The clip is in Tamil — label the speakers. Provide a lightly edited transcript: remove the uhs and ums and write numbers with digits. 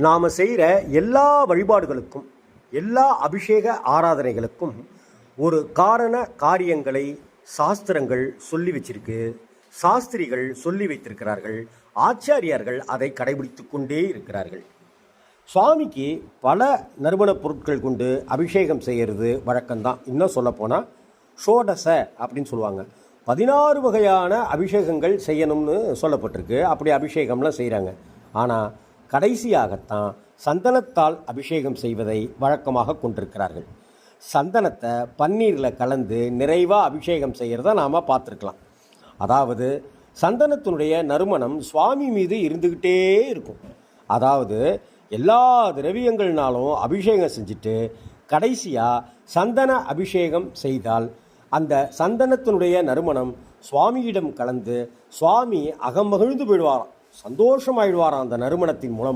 Speaker 1: நாம் செய்கிற எல்லா வழிபாடுகளுக்கும் எல்லா அபிஷேக ஆராதனைகளுக்கும் ஒரு காரண காரியங்களை சாஸ்திரங்கள் சொல்லி வச்சிருக்கு, சாஸ்திரிகள் சொல்லி வைத்திருக்கிறார்கள், ஆச்சாரியார்கள் அதை கடைபிடித்து கொண்டே இருக்கிறார்கள். சுவாமிக்கு பல நறுமணப் பொருட்கள் கொண்டு அபிஷேகம் செய்கிறது வழக்கம்தான். இன்னும் சொல்லப்போனால் ஷோடச அப்படின்னு சொல்லுவாங்க. 16 வகையான அபிஷேகங்கள் செய்யணும்னு சொல்லப்பட்டிருக்கு. அப்படி அபிஷேகம்லாம் செய்கிறாங்க. ஆனால் கடைசியாகத்தான் சந்தனத்தால் அபிஷேகம் செய்வதை வழக்கமாக கொண்டிருக்கிறார்கள். சந்தனத்தை பன்னீரில் கலந்து நிறைவாக அபிஷேகம் செய்கிறத நாம் பார்த்துருக்கலாம். அதாவது சந்தனத்தினுடைய நறுமணம் சுவாமி மீது இருந்துக்கிட்டே இருக்கும். அதாவது எல்லா திரவியங்கள்னாலும் அபிஷேகம் செஞ்சுட்டு கடைசியாக சந்தன அபிஷேகம் செய்தால் அந்த சந்தனத்தினுடைய நறுமணம் சுவாமியிடம் கலந்து சுவாமி அகமகிழ்ந்து போயிடுவாராம், சந்தோஷமாயிடுவாராம் அந்த நறுமணத்தின் மூலமாக.